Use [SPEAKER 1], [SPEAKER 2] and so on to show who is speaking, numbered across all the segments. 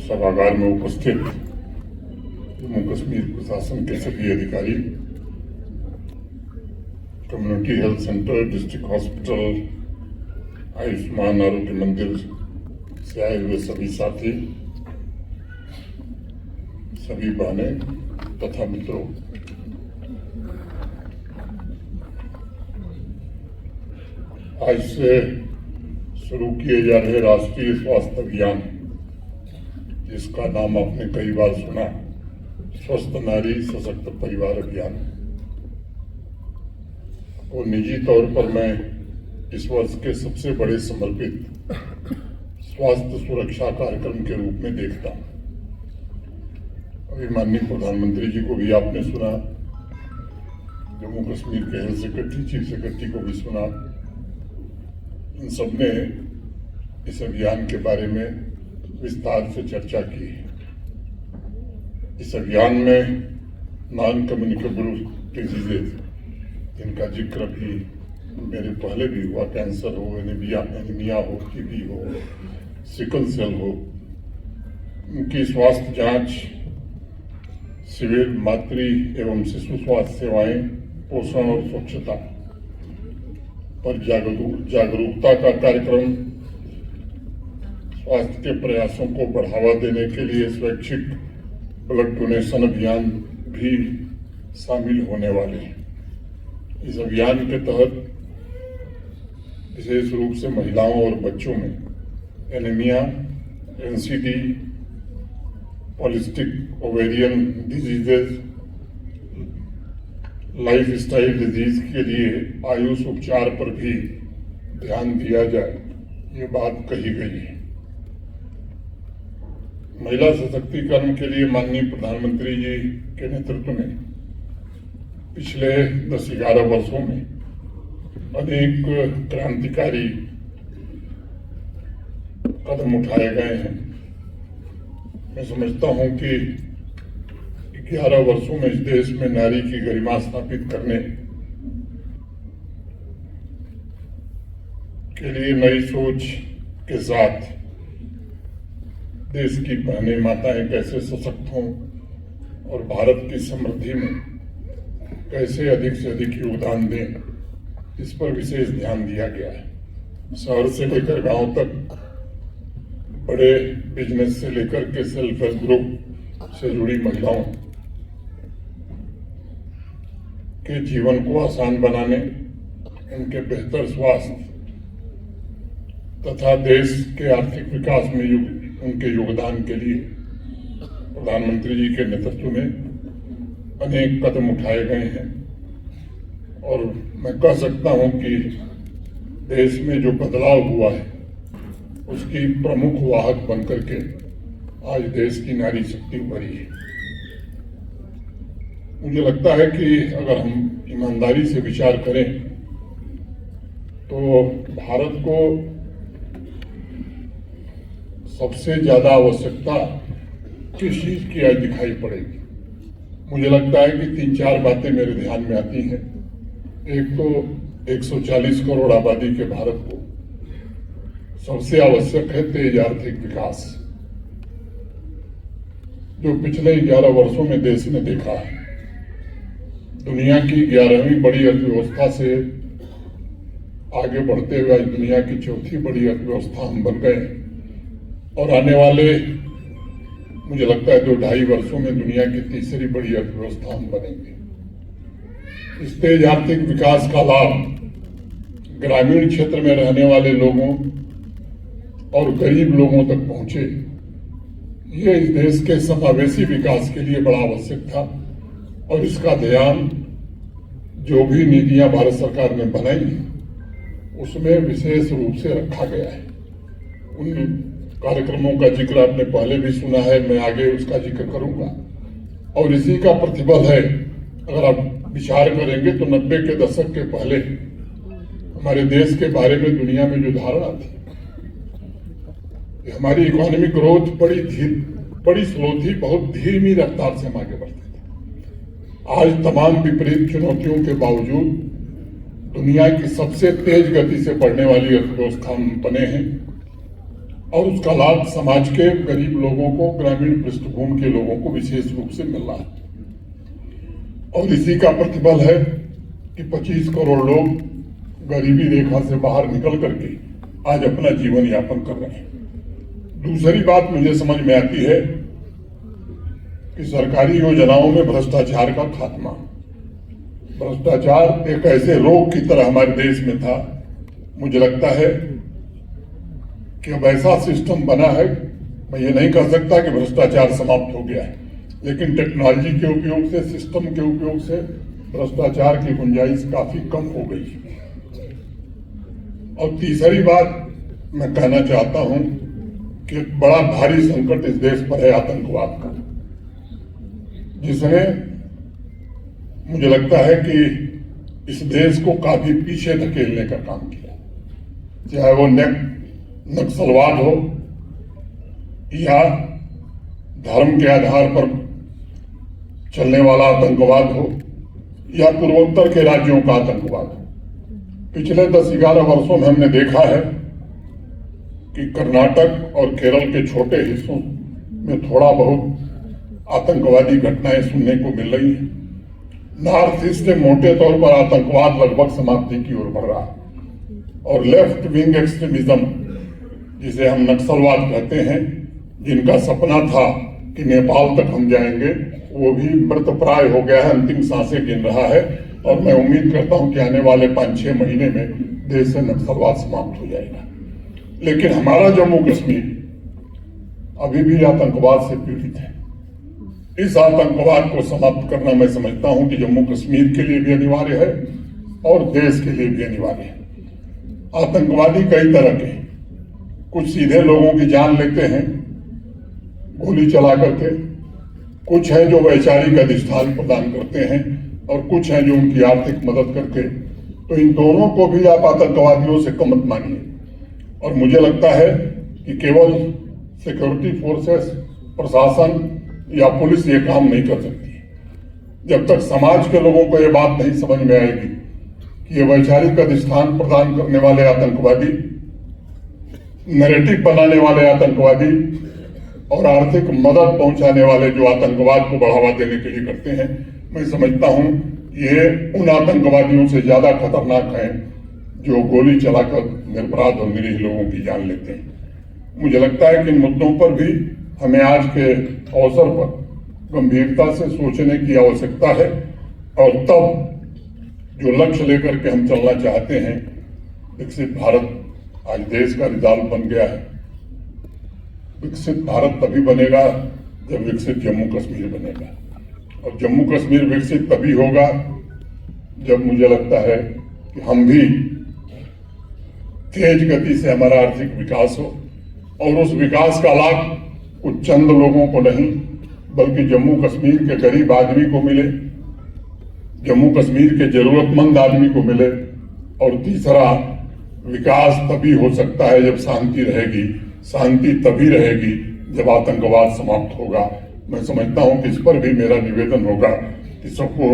[SPEAKER 1] सभागार में उपस्थित जम्मू कश्मीर प्रशासन के सभी अधिकारी, community health centre, district hospital, Ayushman आरोग्य मंदिर से आए हुए सभी साथी, सभी बहनें तथा मित्रों, आज से शुरू किए जा रहे राष्ट्रीय स्वास्थ्य अभियान, जिसका नाम आपने कई बार सुना, स्वस्थ नारी सशक्त परिवार अभियान, और निजी तौर पर मैं इस वर्ष के सबसे बड़े समर्पित स्वास्थ्य सुरक्षा कार्यक्रम के रूप में देखता हूँ। अभी माननीय प्रधानमंत्री जी को भी आपने सुना, जम्मू कश्मीर के हेल्थ सेक्रेटरी, चीफ सेक्रेटरी को भी सुना। इन सब ने इस अभियान के बारे में विस्तार से चर्चा की है। इस अभियान में नॉन कम्युनिकेबल डिजीजेज, जिनका जिक्र भी मेरे पहले भी हुआ, कैंसर हो, एनीमिया हो, टीबी हो, सिकल सेल हो, उनकी स्वास्थ्य जांच, शिविर, मातृ एवं शिशु स्वास्थ्य सेवाएं, पोषण और स्वच्छता पर जागरूकता का कार्यक्रम, स्वास्थ्य के प्रयासों को बढ़ावा देने के लिए स्वैच्छिक ब्लड डोनेशन अभियान भी शामिल होने वाले हैं। इस अभियान के तहत विशेष रूप से महिलाओं और बच्चों में anaemia, NCD, polycystic ovarian diseases, lifestyle disease के लिए आयुष उपचार पर भी ध्यान दिया जाए, ये बात कही गई है। महिला सशक्तिकरण के लिए माननीय प्रधानमंत्री जी के नेतृत्व में पिछले 10-11 वर्षों में अनेक क्रांतिकारी कदम उठाए गए हैं। मैं समझता हूं कि 11 वर्षों में इस देश में नारी की गरिमा स्थापित करने के लिए नई सोच के साथ देश की बहनें, माताएं कैसे सशक्त हों और भारत की समृद्धि में कैसे अधिक से अधिक योगदान दें, इस पर विशेष ध्यान दिया गया है। शहर से लेकर गांव तक, बड़े बिजनेस से लेकर के सेल्फ हेल्प ग्रुप से जुड़ी महिलाओं के जीवन को आसान बनाने, उनके बेहतर स्वास्थ्य तथा देश के आर्थिक विकास में उनके योगदान के लिए प्रधानमंत्री जी के नेतृत्व में अनेक कदम उठाए गए हैं। और मैं कह सकता हूं कि देश में जो बदलाव हुआ है, उसकी प्रमुख वाहक बनकर के आज देश की नारी शक्ति उभरी है। मुझे लगता है कि अगर हम ईमानदारी से विचार करें तो भारत को सबसे ज्यादा आवश्यकता किस चीज की आज दिखाई पड़ेगी। मुझे लगता है कि 3-4 बातें मेरे ध्यान में आती हैं। एक तो 140 करोड़ आबादी के भारत को सबसे आवश्यक है तेज आर्थिक विकास, जो पिछले 11 वर्षों में देश ने देखा है। दुनिया की 11वीं बड़ी अर्थव्यवस्था से आगे बढ़ते हुए आज दुनिया की 4थी बड़ी अर्थव्यवस्था हम बन गए, और आने वाले मुझे लगता है 2-2.5 वर्षों में दुनिया की 3री बड़ी अर्थव्यवस्था हम बनेंगे। इस तेज आर्थिक विकास का लाभ ग्रामीण क्षेत्र में रहने वाले लोगों और गरीब लोगों तक पहुंचे, ये इस देश के समावेशी विकास के लिए बड़ा आवश्यक था। और इसका ध्यान जो भी नीतियां भारत सरकार ने बनाई हैं, उसमें विशेष रूप से रखा गया है। उन कार्यक्रमों का जिक्र आपने पहले भी सुना है, मैं आगे उसका जिक्र करूंगा। और इसी का प्रतिफल है, अगर आप विचार करेंगे तो 90 के दशक के पहले हमारे देश के बारे में दुनिया में जो धारणा थी, हमारी इकोनॉमिक ग्रोथ बड़ी स्लो थी, बहुत धीमी रफ्तार से हम आगे बढ़ते थे। आज तमाम विपरीत चुनौतियों के बावजूद दुनिया की सबसे तेज गति से बढ़ने वाली अर्थव्यवस्था हम बने हैं। और उसका लाभ समाज के गरीब लोगों को, ग्रामीण पृष्ठभूमि के लोगों को विशेष रूप से मिल रहा है। और इसी का प्रतिफल है कि 25 करोड़ लोग गरीबी रेखा से बाहर निकल करके आज अपना जीवन यापन कर रहे हैं। दूसरी बात मुझे समझ में आती है कि सरकारी योजनाओं में भ्रष्टाचार का खात्मा। भ्रष्टाचार एक ऐसे रोग की तरह हमारे देश में था, मुझे लगता है कि अब ऐसा सिस्टम बना है, मैं ये नहीं कह सकता कि भ्रष्टाचार समाप्त हो गया है, लेकिन टेक्नोलॉजी के उपयोग से, सिस्टम के उपयोग से भ्रष्टाचार की गुंजाइश काफी कम हो गई है। और तीसरी बात मैं कहना चाहता हूं कि एक बड़ा भारी संकट इस देश पर है आतंकवाद का, जिसने मुझे लगता है कि इस देश को काफी पीछे धकेलने का काम किया, चाहे वो नक्सलवाद हो या धर्म के आधार पर चलने वाला आतंकवाद हो या पूर्वोत्तर के राज्यों का आतंकवाद हो। पिछले 10-11 वर्षों में हमने देखा है कि कर्नाटक और केरल के छोटे हिस्सों में थोड़ा बहुत आतंकवादी घटनाएं सुनने को मिल रही हैं। नॉर्थ ईस्ट में मोटे तौर पर आतंकवाद लगभग समाप्ति की ओर बढ़ रहा है और लेफ्ट विंग एक्सट्रीमिज्म, जिसे हम नक्सलवाद कहते हैं, जिनका सपना था कि नेपाल तक हम जाएंगे, वो भी मृतप्राय हो गया है, अंतिम सांसें गिन रहा है। और मैं उम्मीद करता हूं कि आने वाले 5-6 महीने में देश से नक्सलवाद समाप्त हो जाएगा। लेकिन हमारा जम्मू कश्मीर अभी भी आतंकवाद से पीड़ित है। इस आतंकवाद को समाप्त करना मैं समझता हूं कि जम्मू कश्मीर के लिए भी अनिवार्य है और देश के लिए भी अनिवार्य है। आतंकवादी कई तरह के, कुछ सीधे लोगों की जान लेते हैं गोली चला करके, कुछ हैं जो वैचारिक अधिष्ठान प्रदान करते हैं और कुछ हैं जो उनकी आर्थिक मदद करके। तो इन दोनों को भी आप आतंकवादियों से कम मत मानिए। और मुझे लगता है कि केवल सिक्योरिटी फोर्सेस, प्रशासन या पुलिस ये काम नहीं कर सकती। जब तक समाज के लोगों को ये बात नहीं समझ में आएगी कि ये वैचारिक अधिष्ठान प्रदान करने वाले आतंकवादी, नैरेटिव बनाने वाले आतंकवादी और आर्थिक मदद पहुंचाने वाले जो आतंकवाद को बढ़ावा देने के लिए करते हैं, मैं समझता हूं ये उन आतंकवादियों से ज्यादा खतरनाक हैं जो गोली चलाकर निरपराध और निरीह लोगों की जान लेते हैं। मुझे लगता है कि इन मुद्दों पर भी हमें आज के अवसर पर गंभीरता से सोचने की आवश्यकता है और तब जो लक्ष्य लेकर के हम चलना चाहते हैं, विकसित भारत आज देश का रिजल्ट बन गया है। विकसित भारत तभी बनेगा जब विकसित जम्मू कश्मीर बनेगा, और जम्मू कश्मीर विकसित तभी होगा जब मुझे लगता है कि हम भी तेज गति से हमारा आर्थिक विकास हो और उस विकास का लाभ कुछ चंद लोगों को नहीं बल्कि जम्मू कश्मीर के गरीब आदमी को मिले, जम्मू कश्मीर के जरूरतमंद आदमी को मिले। और तीसरा, विकास तभी हो सकता है जब शांति रहेगी, शांति तभी रहेगी जब आतंकवाद समाप्त होगा। मैं समझता हूं कि इस पर भी मेरा निवेदन होगा कि सबको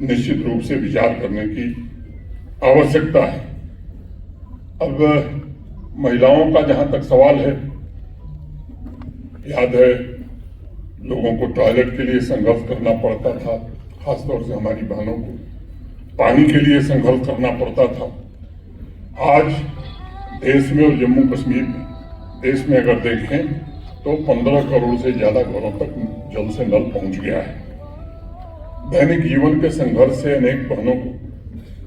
[SPEAKER 1] निश्चित रूप से विचार करने की आवश्यकता है। अब महिलाओं का जहां तक सवाल है, याद है लोगों को टॉयलेट के लिए संघर्ष करना पड़ता था, खासतौर से हमारी बहनों को पानी के लिए संघर्ष करना पड़ता था। आज देश में और जम्मू कश्मीर में, देश में अगर देखें तो 15 करोड़ से ज्यादा घरों तक जल से नल पहुंच गया है। दैनिक जीवन के संघर्ष से अनेक बहनों को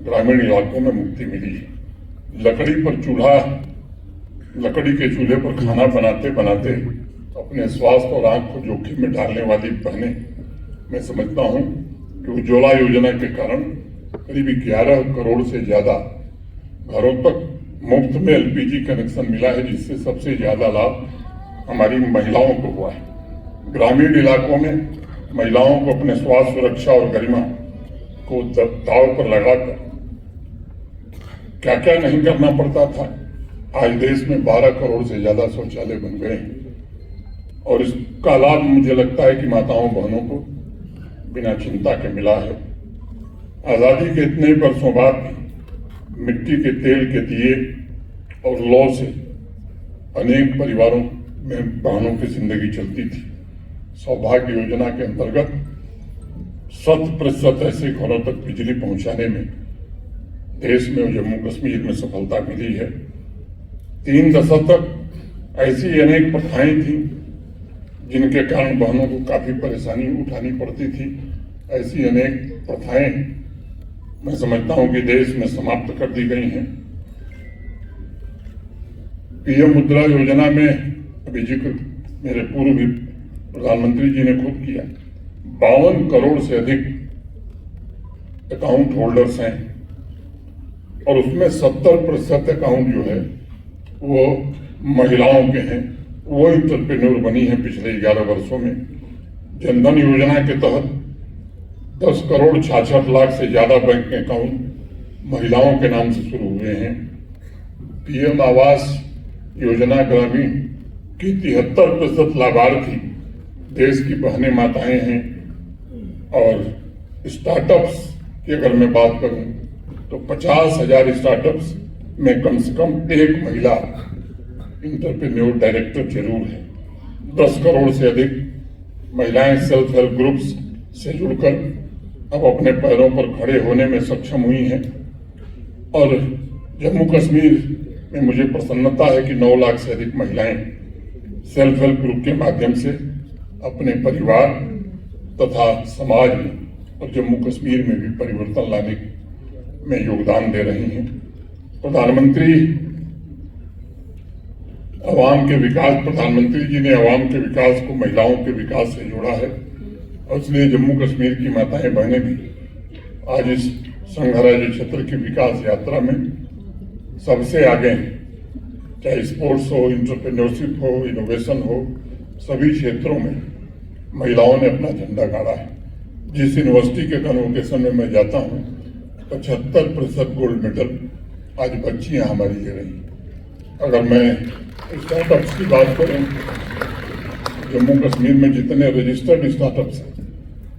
[SPEAKER 1] ग्रामीण इलाकों में मुक्ति मिली है। लकड़ी के चूल्हे पर खाना बनाते बनाते अपने स्वास्थ्य और आंख को जोखिम में डालने वाली बहनें, मैं समझता हूं कि उज्ज्वला योजना के कारण करीब 11 करोड़ से ज्यादा घरों तक मुफ्त में एलपीजी कनेक्शन मिला है, जिससे सबसे ज्यादा लाभ हमारी महिलाओं को हुआ है। ग्रामीण इलाकों में महिलाओं को अपने स्वास्थ्य सुरक्षा और गरिमा को दांव पर लगाकर क्या क्या नहीं करना पड़ता था। आज देश में 12 करोड़ से ज्यादा शौचालय बन गए हैं और इसका लाभ मुझे लगता है कि माताओं बहनों को बिना चिंता के मिला है। आजादी के इतने वर्षों बाद मिट्टी के तेल के दिए और लौ से अनेक परिवारों में बहनों की जिंदगी चलती थी। सौभाग्य योजना के अंतर्गत 100% ऐसे घरों तक बिजली पहुंचाने में देश में और जम्मू कश्मीर में सफलता मिली है। 3 दशक तक ऐसी अनेक प्रथाएं थी जिनके कारण बहनों को काफी परेशानी उठानी पड़ती थी। ऐसी अनेक प्रथाएं मैं समझता हूं कि देश में समाप्त कर दी गई हैं। पीएम मुद्रा योजना में अभी जिक्र मेरे पूर्व प्रधानमंत्री जी ने खुद किया। 52 करोड़ से अधिक अकाउंट होल्डर्स हैं और उसमें 70% अकाउंट जो है वो महिलाओं के हैं। वो एंटरप्रेन्योर बनी है पिछले 11 वर्षों में। जनधन योजना के तहत 10 करोड़ 66 लाख से ज्यादा बैंक अकाउंट महिलाओं के नाम से शुरू हुए हैं। पीएम आवास योजना ग्रामीण की 73% लाभार्थी देश की बहनें माताएं हैं। और स्टार्टअप्स की अगर मैं बात करूं तो 50,000 स्टार्टअप्स में कम से कम एक महिला इंटरप्रेन्योर डायरेक्टर जरूर है। 10 करोड़ से अधिक महिलाएं सेल्फ हेल्प ग्रुप्स से जुड़कर अब अपने पैरों पर खड़े होने में सक्षम हुई हैं। और जम्मू कश्मीर में मुझे प्रसन्नता है कि 9 लाख से अधिक महिलाएं सेल्फ हेल्प ग्रुप के माध्यम से अपने परिवार तथा समाज में और जम्मू कश्मीर में भी परिवर्तन लाने में योगदान दे रही हैं। प्रधानमंत्री जी ने आवाम के विकास को महिलाओं के विकास से जोड़ा है और इसलिए जम्मू कश्मीर की माताएं बहनें भी आज इस संघ राज्य क्षेत्र की विकास यात्रा में सबसे आगे हैं। चाहे स्पोर्ट्स हो, इंटरप्रेन्योरशिप हो, इनोवेशन हो, सभी क्षेत्रों में महिलाओं ने अपना झंडा गाड़ा है। जिस यूनिवर्सिटी के कन्वोकेशन में मैं जाता हूँ 75% गोल्ड मेडल आज बच्चियां हमारी ले रही हैं। अगर मैं स्टार्टअप्स की बात करूं, जम्मू कश्मीर में जितने रजिस्टर्ड स्टार्टअप्स हैं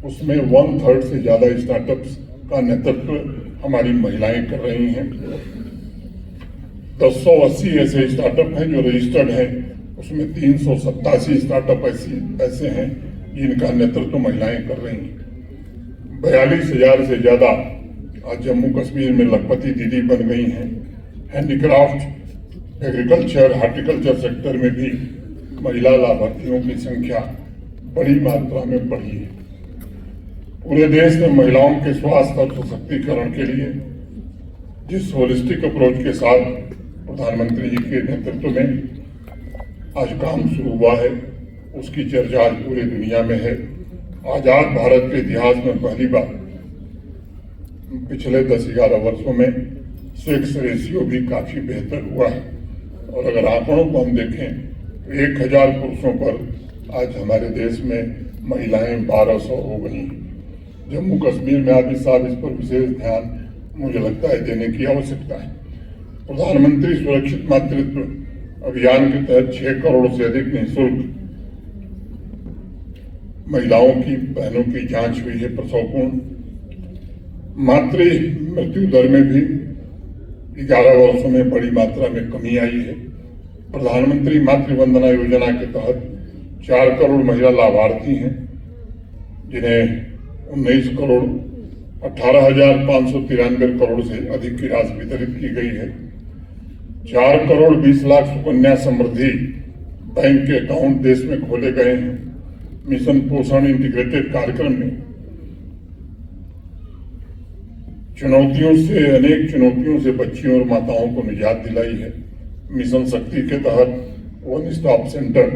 [SPEAKER 1] उसमें 1/3 से ज्यादा स्टार्टअप्स का नेतृत्व हमारी महिलाएं कर रही हैं। 180 ऐसे स्टार्टअप हैं जो रजिस्टर्ड हैं, उसमें 387 स्टार्टअप ऐसे हैं जिनका नेतृत्व महिलाएं कर रही हैं। 42,000 से ज्यादा आज जम्मू कश्मीर में लखपति दीदी बन गई हैं। हैंडीक्राफ्ट, एग्रीकल्चर, हार्टिकल्चर सेक्टर में भी महिला लाभार्थियों की संख्या बड़ी मात्रा में बढ़ी है। पूरे देश में महिलाओं के स्वास्थ्य और सशक्तिकरण के लिए जिस होलिस्टिक अप्रोच के साथ प्रधानमंत्री जी के नेतृत्व में आज काम शुरू हुआ है उसकी चर्चा आज पूरी दुनिया में है। आजाद भारत के इतिहास में पहली बार पिछले 10-11 वर्षों में सेक्स रेशियो भी काफी बेहतर हुआ है। और अगर आंकड़ों को हम देखें तो 1000 पुरुषों पर आज हमारे देश में महिलाएं 1200 हो गई। जम्मू कश्मीर में आदि साहब इस पर विशेष ध्यान मुझे लगता है देने की आवश्यकता है। प्रधानमंत्री सुरक्षित मातृत्व अभियान के तहत 6 करोड़ से अधिक निःशुल्क महिलाओं की, बहनों की जांच हुई है। प्रसवपूर्ण मातृ मृत्यु दर में भी 11 वर्षों में बड़ी मात्रा में कमी आई है। प्रधानमंत्री मातृ वंदना योजना के तहत 4 करोड़ महिला लाभार्थी हैं जिन्हें 19 करोड़ 18,593 करोड़ से अधिक की राशि वितरित की गई है। 4 करोड़ 20 लाख सुकन्या समृद्धि बैंक के अकाउंट देश में खोले गए हैं। मिशन पोषण इंटीग्रेटेड कार्यक्रम में अनेक चुनौतियों से बच्चियों और माताओं को निजात दिलाई है। मिशन शक्ति के तहत वन स्टॉप सेंटर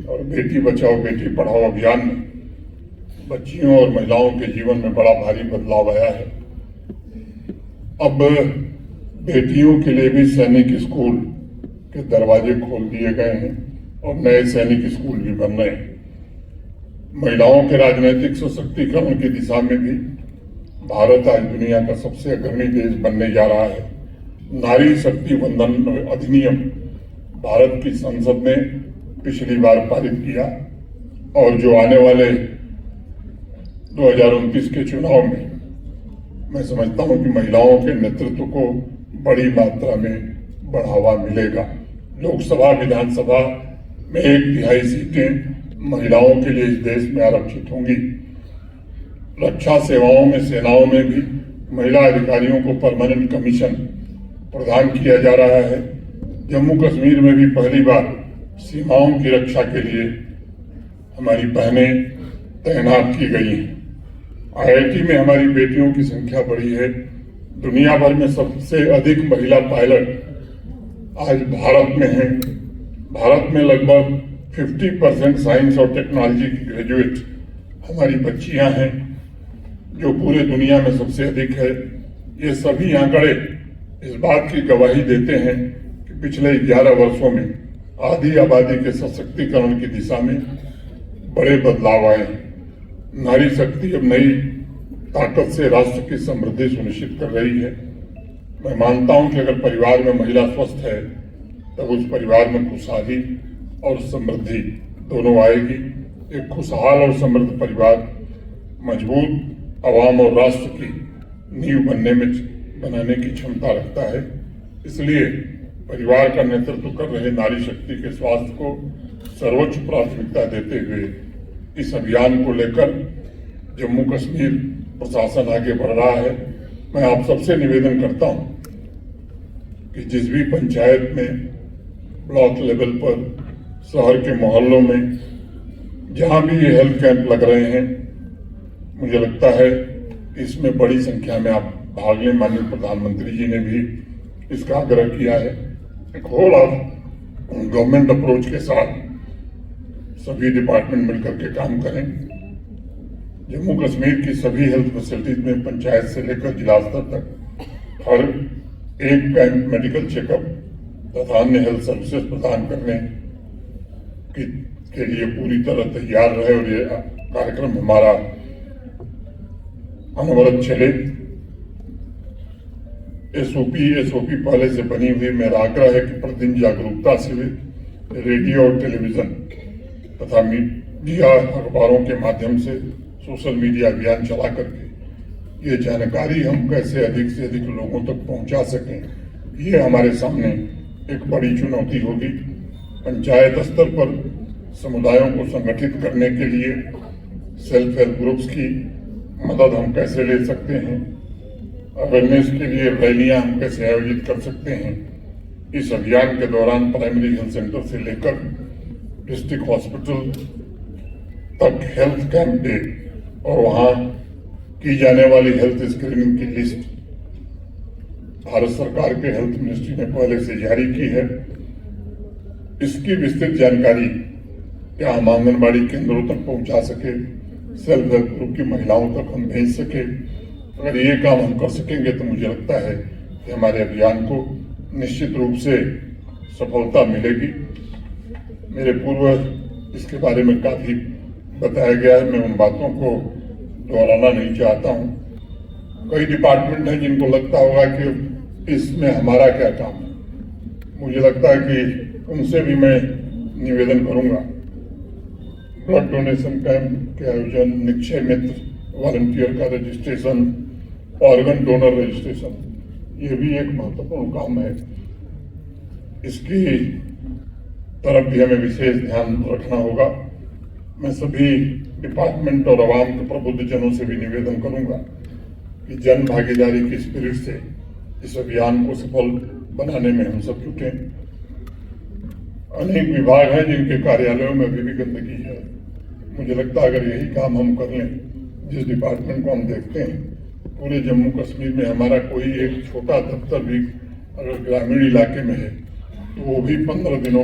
[SPEAKER 1] और बेटी बचाओ बेटी पढ़ाओ अभियान में बच्चियों और महिलाओं के जीवन में बड़ा भारी बदलाव आया है। अब बेटियों के लिए भी सैनिक स्कूल के दरवाजे खोल दिए गए हैं और नए सैनिक स्कूल भी बन रहे हैं। महिलाओं के राजनीतिक सशक्तिकरण की दिशा में भी भारत आज दुनिया का सबसे अग्रणी देश बनने जा रहा है। नारी शक्ति वंदन अधिनियम भारत की संसद ने पिछली बार पारित किया और जो आने वाले 2029 के चुनाव में मैं समझता हूं कि महिलाओं के नेतृत्व को बड़ी मात्रा में बढ़ावा मिलेगा। लोकसभा विधानसभा में 1/3 सीटें महिलाओं के लिए इस देश में आरक्षित होंगी। रक्षा सेवाओं में, सेनाओं में भी महिला अधिकारियों को परमानेंट कमीशन प्रदान किया जा रहा है। जम्मू कश्मीर में भी पहली बार सीमाओं की रक्षा के लिए हमारी बहनें तैनात की गई हैं। IIT में हमारी बेटियों की संख्या बढ़ी है। दुनिया भर में सबसे अधिक महिला पायलट आज भारत में हैं। भारत में लगभग 50% साइंस और टेक्नोलॉजी की ग्रेजुएट हमारी बच्चियां हैं, जो पूरे दुनिया में सबसे अधिक है। ये सभी आंकड़े इस बात की गवाही देते हैं कि पिछले 11 वर्षों में आधी आबादी के सशक्तिकरण की दिशा में बड़े बदलाव आए हैं। नारी शक्ति अब नई ताकत से राष्ट्र की समृद्धि सुनिश्चित कर रही है। मैं मानता हूं कि अगर परिवार में महिला स्वस्थ है तब उस परिवार में खुशहाली और समृद्धि दोनों आएगी। एक खुशहाल और समृद्ध परिवार मजबूत आवाम और राष्ट्र की नींव बनाने की क्षमता रखता है। इसलिए परिवार का नेतृत्व कर रहे नारी शक्ति के स्वास्थ्य को सर्वोच्च प्राथमिकता देते हुए इस अभियान को लेकर जम्मू कश्मीर प्रशासन आगे बढ़ रहा है। मैं आप सबसे निवेदन करता हूं कि जिस भी पंचायत में, ब्लॉक लेवल पर, शहर के मोहल्लों में जहां भी ये हेल्थ कैंप लग रहे हैं, मुझे लगता है इसमें बड़ी संख्या में आप भाग लें। माननीय प्रधानमंत्री जी ने भी इसका आग्रह किया है। एक होल ऑफ गवर्नमेंट अप्रोच के साथ सभी डिपार्टमेंट मिलकर के काम करें। जम्मू कश्मीर की सभी हेल्थ फैसिलिटीज में पंचायत से लेकर जिला स्तर तक हर एक कैंप मेडिकल चेकअप तथा अन्य हेल्थ सर्विसेज प्रदान करने के लिए पूरी तरह तैयार रहे और ये कार्यक्रम हमारा अनवरत चले। एसओपी पहले से बनी हुई। मेरा आग्रह है कि प्रतिदिन जागरूकता शिविर, रेडियो और टेलीविजन तथा मीडिया, अखबारों के माध्यम से, सोशल मीडिया अभियान चला करके ये जानकारी हम कैसे अधिक से अधिक लोगों तक पहुंचा सकें, ये हमारे सामने एक बड़ी चुनौती होगी। पंचायत स्तर पर समुदायों को संगठित करने के लिए सेल्फ हेल्प ग्रुप्स की मदद हम कैसे ले सकते हैं, अवेयरनेस के लिए रैलियां हम कैसे आयोजित कर सकते हैं। इस अभियान के दौरान प्राइमरी हेल्थ सेंटर से लेकर डिस्ट्रिक्ट हॉस्पिटल तक हेल्थ कैंप डे और वहां की जाने वाली हेल्थ स्क्रीनिंग की लिस्ट भारत सरकार के हेल्थ मिनिस्ट्री ने पहले से जारी की है। इसकी विस्तृत जानकारी क्या हम आंगनबाड़ी केंद्रों तक पहुंचा सके, सेल्फ हेल्प ग्रुप की महिलाओं तक हम भेज सके। अगर ये काम हम कर सकेंगे तो मुझे लगता है कि हमारे अभियान को निश्चित रूप से सफलता मिलेगी। मेरे पूर्व इसके बारे में काफी बताया गया है, मैं उन बातों को दोहराना नहीं चाहता हूं। कई डिपार्टमेंट हैं जिनको लगता होगा कि इसमें हमारा क्या काम है। मुझे लगता है कि उनसे भी मैं निवेदन करूंगा, ब्लड डोनेशन कैंप के आयोजन, निक्षय मित्र वॉलंटियर का रजिस्ट्रेशन, ऑर्गन डोनर रजिस्ट्रेशन, ये भी एक महत्वपूर्ण काम है। इसकी तरफ भी हमें विशेष ध्यान रखना होगा। मैं सभी डिपार्टमेंट और आवाम के प्रबुद्ध जनों से भी निवेदन करूंगा कि जन भागीदारी की स्पिरिट से इस अभियान को सफल बनाने में हम सब जुटें। अनेक विभाग हैं जिनके कार्यालयों में अभी भी गंदगी है। मुझे लगता है अगर यही काम हम कर लें, जिस डिपार्टमेंट को हम देखते हैं, पूरे जम्मू कश्मीर में हमारा कोई एक छोटा दफ्तर भी अगर ग्रामीण इलाके में है तो वो भी 15 दिनों में